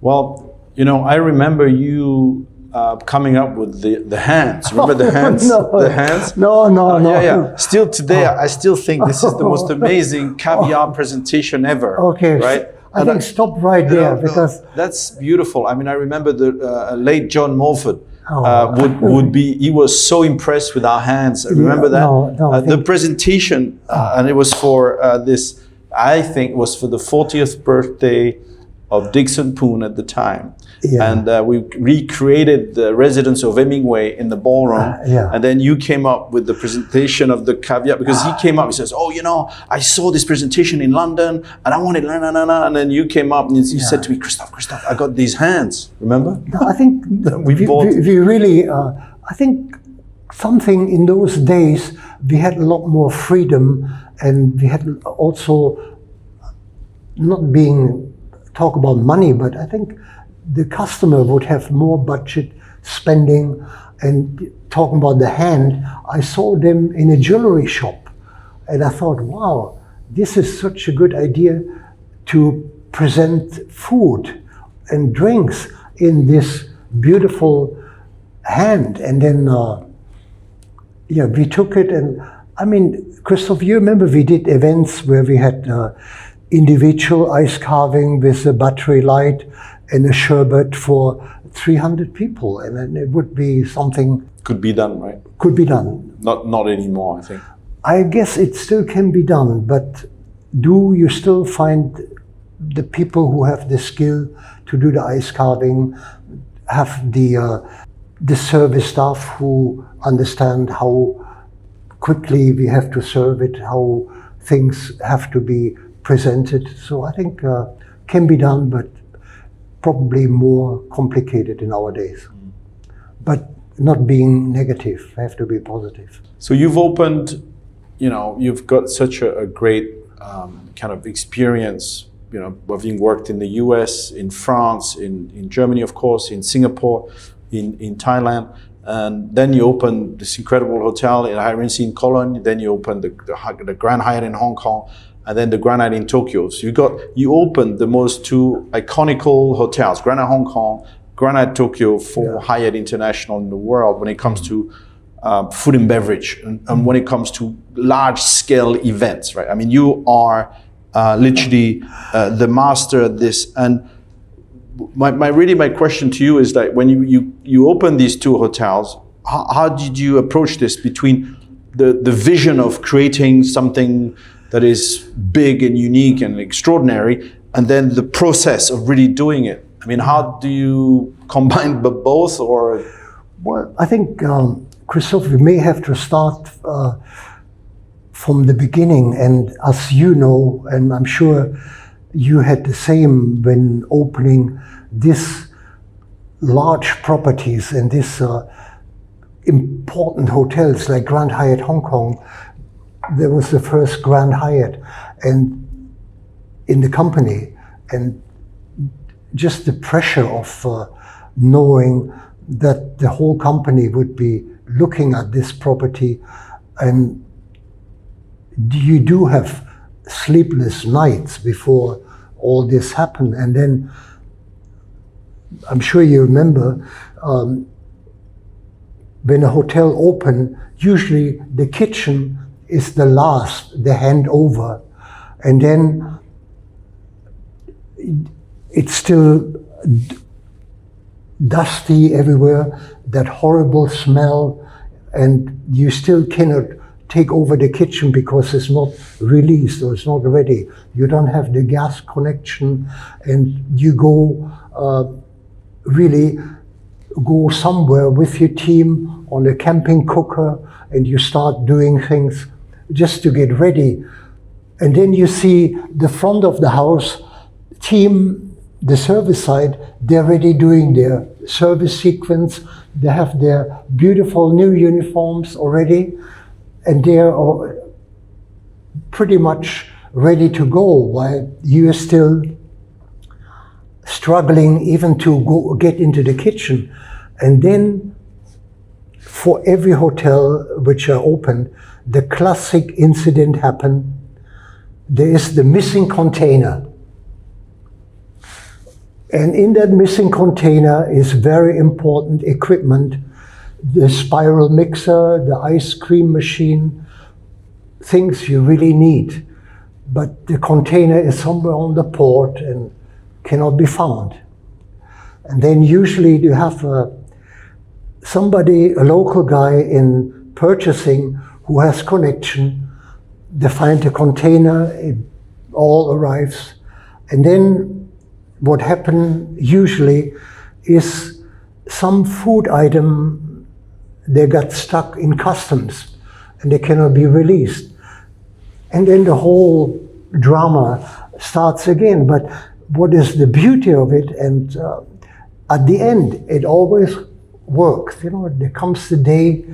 Well, you know, I remember you coming up with the hands. Remember the hands? No. The hands? No. Yeah. Still today, I still think this is the most amazing caviar presentation ever. Okay. Right? I think stop right there because that's beautiful. I mean, I remember the late John Morford he was so impressed with our hands. Remember that? The presentation, and it was for this, I think it was for the 40th birthday of Dickson Poon at the time. Yeah. And we recreated the residence of Hemingway in the ballroom. And then you came up with the presentation of the caviar, because he came up, he says, oh, you know, I saw this presentation in London and I wanted, and then you came up and you said to me, Christophe, I got these hands, remember? No, I think we really, I think something in those days, we had a lot more freedom, and we had also not talk about money, but I think the customer would have more budget spending. And talking about the hand, I saw them in a jewelry shop and I thought, wow, this is such a good idea to present food and drinks in this beautiful hand. And then we took it, and I mean, Christophe, you remember we did events where we had individual ice carving with a battery light and a sherbet for 300 people, and then it would be something... Could be done, right? Could be done. Not anymore, I think. I guess it still can be done, but do you still find the people who have the skill to do the ice carving, have the service staff who understand how quickly we have to serve it, how things have to be presented? So I think can be done, but probably more complicated in our days. But not being negative, have to be positive. So you've opened, you know, you've got such a great kind of experience, you know, having worked in the US, in France, in Germany, of course, in Singapore, in Thailand. And then you opened this incredible hotel in Hyacinth in Cologne. Then you opened the Grand Hyatt in Hong Kong, and then the Grand Hyatt in Tokyo. So you opened the most two iconical hotels, Grand Hyatt Hong Kong, Grand Hyatt Tokyo, for Hyatt International in the world when it comes to food and beverage, and when it comes to large scale events, right? I mean, you are literally the master at this. And my question to you is that when you open these two hotels, how did you approach this between the vision of creating something that is big and unique and extraordinary, and then the process of really doing it? I mean, how do you combine both, or? Well, I think, Christophe, we may have to start from the beginning. And as you know, and I'm sure you had the same when opening this large properties and this important hotels like Grand Hyatt Hong Kong. There was the first Grand Hyatt and in the company, and just the pressure of knowing that the whole company would be looking at this property, and you do have sleepless nights before all this happened. And then I'm sure you remember when a hotel opened, usually the kitchen is the last, the handover, and then it's still dusty everywhere, that horrible smell, and you still cannot take over the kitchen because it's not released or it's not ready. You don't have the gas connection, and you really go somewhere with your team on a camping cooker, and you start doing things just to get ready. And then you see the front of the house team, the service side, they're already doing their service sequence. They have their beautiful new uniforms already, and they're pretty much ready to go, while you're still struggling even to get into the kitchen. And then for every hotel which are open, the classic incident happened. There is the missing container. And in that missing container is very important equipment, the spiral mixer, the ice cream machine, things you really need. But the container is somewhere on the port and cannot be found. And then usually you have somebody, a local guy in purchasing who has connection. They find the container, it all arrives. And then what happens usually is some food item, they got stuck in customs and they cannot be released. And then the whole drama starts again. But what is the beauty of it? And at the end, it always works. You know, there comes the day,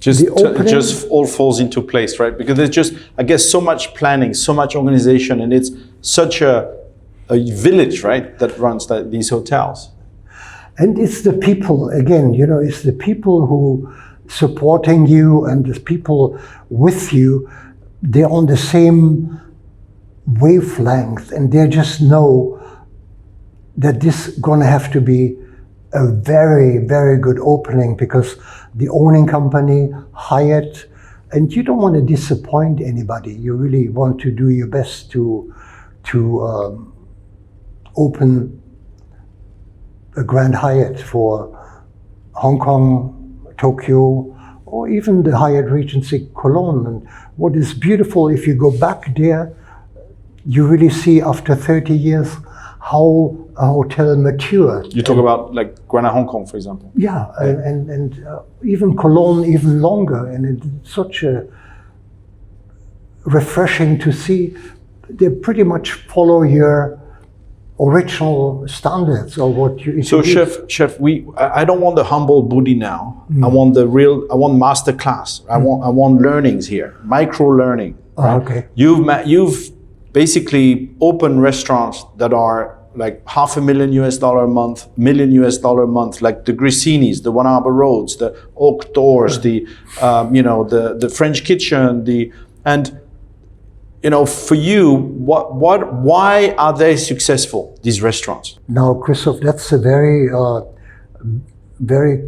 it just all falls into place, right? Because there's just, I guess, so much planning, so much organization, and it's such a village, right, that runs these hotels. And it's the people, again, you know, it's the people who supporting you and the people with you, they're on the same wavelength, and they just know that this is going to have to be a very, very good opening, because the owning company hired, and you don't want to disappoint anybody. You really want to do your best to open a Grand Hyatt for Hong Kong, Tokyo, or even the Hyatt Regency Cologne. And what is beautiful, if you go back there, you really see after 30 years how a hotel matured. You talk about like Grand Hong Kong, for example. Yeah, and even Cologne even longer, and it's such a refreshing to see. They pretty much follow your original standards or what you introduce. So chef, I don't want the humble Budde now. I want master class. I want learnings here, micro learning. Right? Okay. You've basically opened restaurants that are like $500,000 US a month, $1 million US a month, like the Grissini's, the One Arbor Roads, the Oak Doors, the French Kitchen, and you know, for you, why are they successful, these restaurants? Now, Christophe, that's a very, very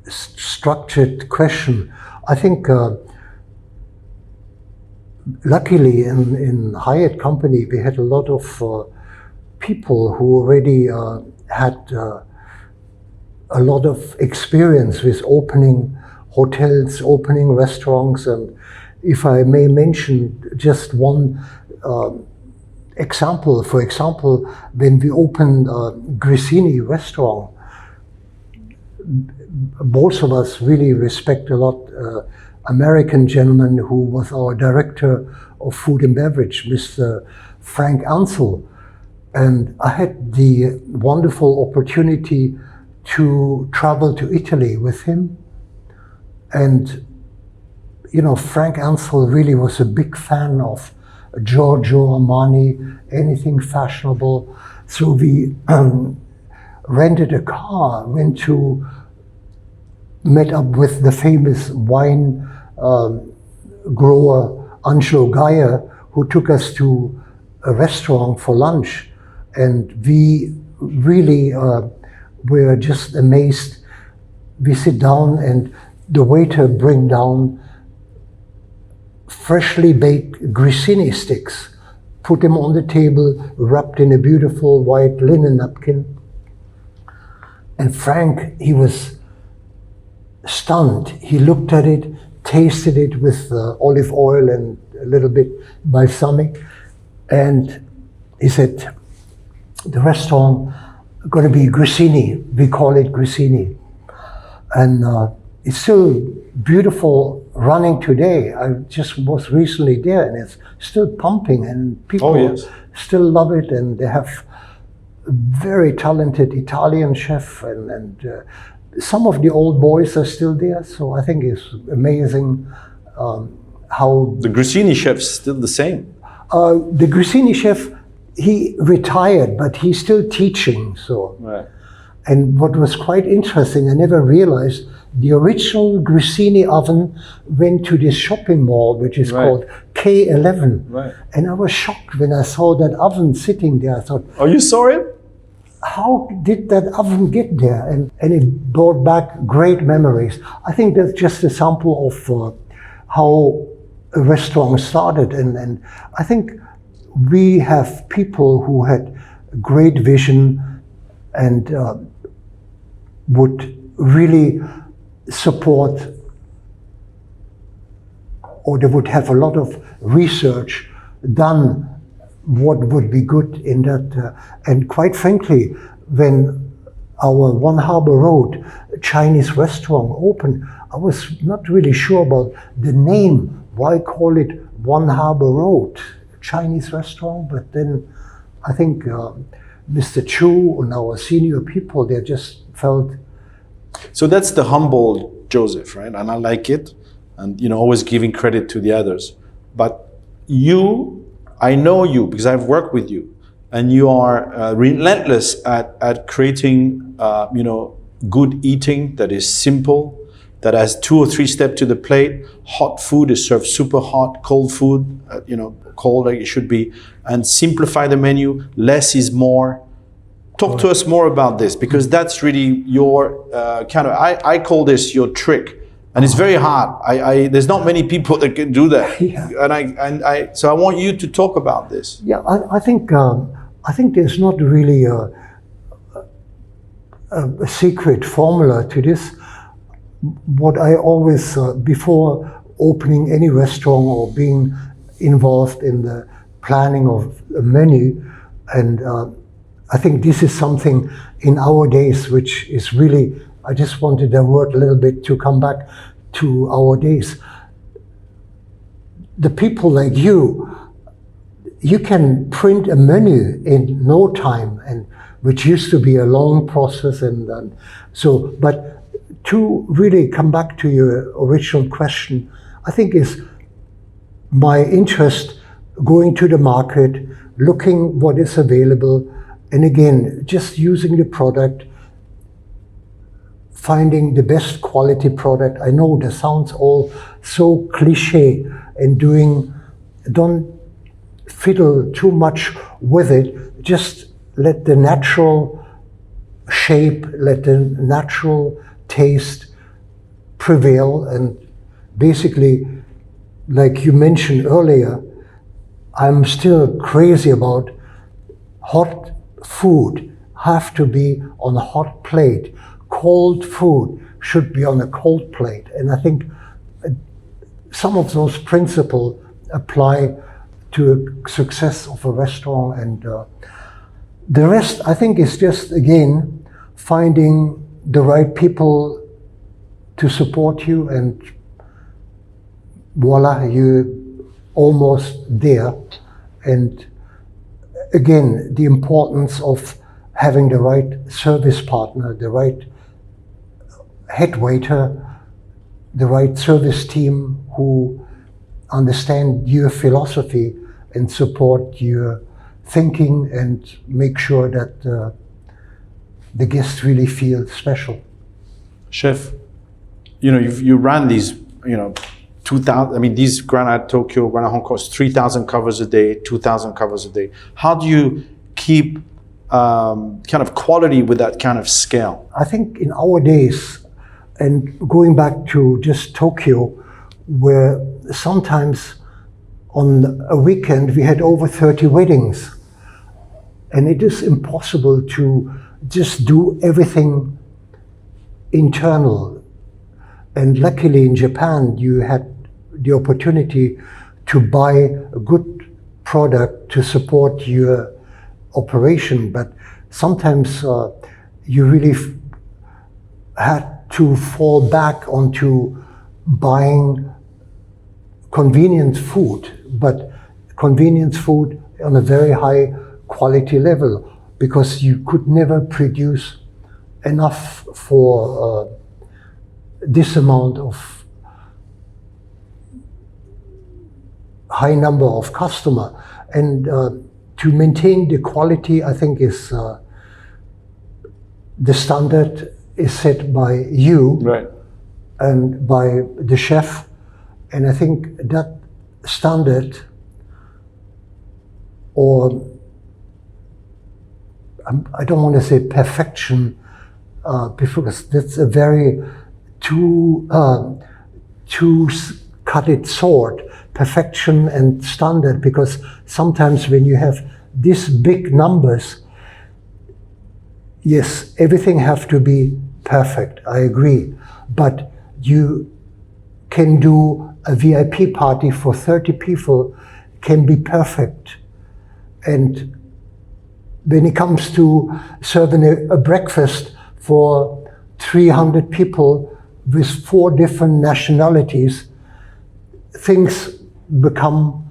structured question. I think, luckily, in Hyatt Company, we had a lot of people who already had a lot of experience with opening hotels, opening restaurants, and if I may mention just one example, for example, when we opened Grissini restaurant, both of us really respect a lot American gentleman who was our director of food and beverage, Mr. Frank Ansel. And I had the wonderful opportunity to travel to Italy with him. And you know, Frank Ansel really was a big fan of Giorgio Armani, anything fashionable. So we rented a car, met up with the famous wine grower Angelo Gaia, who took us to a restaurant for lunch. And we really were just amazed. We sit down and the waiter bring down freshly baked grissini sticks, put them on the table, wrapped in a beautiful white linen napkin. And Frank, he was stunned. He looked at it, tasted it with olive oil and a little bit balsamic, and he said, the restaurant is going to be Grissini. We call it Grissini. And it's still beautiful running today. I just was recently there, and it's still pumping, and people still love it, and they have a very talented Italian chef, and some of the old boys are still there. So I think it's amazing how the Grissini chef's still the same. The Grissini chef, he retired, but he's still teaching. So, right. And what was quite interesting, I never realized, the original Grissini oven went to this shopping mall, which is called K11. Right. And I was shocked when I saw that oven sitting there. I thought, oh, you saw it? how did that oven get there? And it brought back great memories. I think that's just a sample of how a restaurant started. And I think we have people who had great vision and would really support, or they would have a lot of research done what would be good in that. And quite frankly, when our One Harbor Road Chinese restaurant opened, I was not really sure about the name. Why call it One Harbor Road Chinese restaurant? But then I think Mr. Chu and our senior people, they just felt. So that's the humble Josef, right? And I like it. And always giving credit to the others. But I know you because I've worked with you, and you are relentless at creating, good eating that is simple, that has 2 or 3 steps to the plate. Hot food is served super hot, cold food, cold like it should be, and simplify the menu. Less is more. Talk to us more about this, because that's really your I call this your trick. And it's very hard. There's not many people that can do that. Yeah. So I want you to talk about this. Yeah, I think there's not really a secret formula to this. What I always, before opening any restaurant or being involved in the planning of a menu, and I think this is something in our days which is really, I just wanted that word a little bit to come back to our days. The people like you can print a menu in no time, and which used to be a long process. And so, but to really come back to your original question, I think is my interest going to the market, looking what is available, and again, just using the product, finding the best quality product. I know that sounds all so cliche, and don't fiddle too much with it. Just let the natural shape, let the natural taste prevail. And basically, like you mentioned earlier, I'm still crazy about hot food have to be on a hot plate. Cold food should be on a cold plate. And I think some of those principles apply to a success of a restaurant. And the rest, I think, is just, again, finding the right people to support you, and voila, you're almost there. And again, the importance of having the right service partner, the right head waiter, the right service team who understand your philosophy and support your thinking and make sure that the guests really feel special. Chef, you ran these, 2,000, these Granite Tokyo, Granite Hong Kong, 3,000 covers a day, 2,000 covers a day. How do you keep kind of quality with that kind of scale? I think in our days, and going back to just Tokyo, where sometimes on a weekend we had over 30 weddings. And it is impossible to just do everything internal. And luckily in Japan, you had the opportunity to buy a good product to support your operation. But sometimes you really had to fall back onto buying convenience food, but convenience food on a very high quality level, because you could never produce enough for this amount of high number of customer. And to maintain the quality, I think is the standard is set by you, right, and by the chef. And I think that standard, or I don't want to say perfection, because that's a very two cut-edged sword, perfection and standard, because sometimes when you have these big numbers, yes, everything have to be perfect, I agree, but you can do a VIP party for 30 people, can be perfect. And when it comes to serving a breakfast for 300 people with 4 different nationalities, things become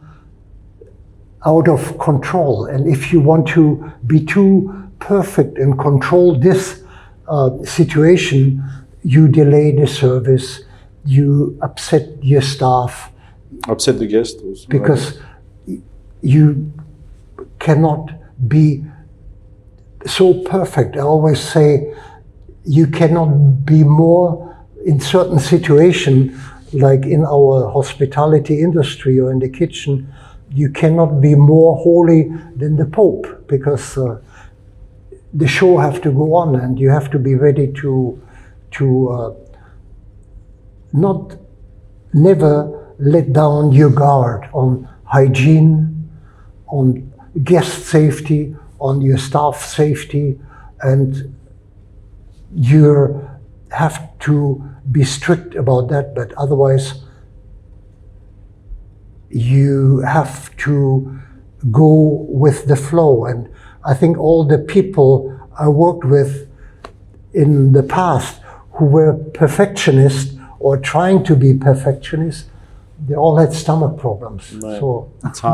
out of control. And if you want to be too perfect and control this situation, you delay the service, you upset your staff. Upset the guests also. Because you cannot be so perfect. I always say you cannot be more in certain situation, like in our hospitality industry or in the kitchen, you cannot be more holy than the Pope, because the show have to go on and you have to be ready to never let down your guard on hygiene, on guest safety, on your staff safety, and you have to be strict about that, but otherwise you have to go with the flow. And I think all the people I worked with in the past who were perfectionists or trying to be perfectionists, they all had stomach problems. Right. So it's hard.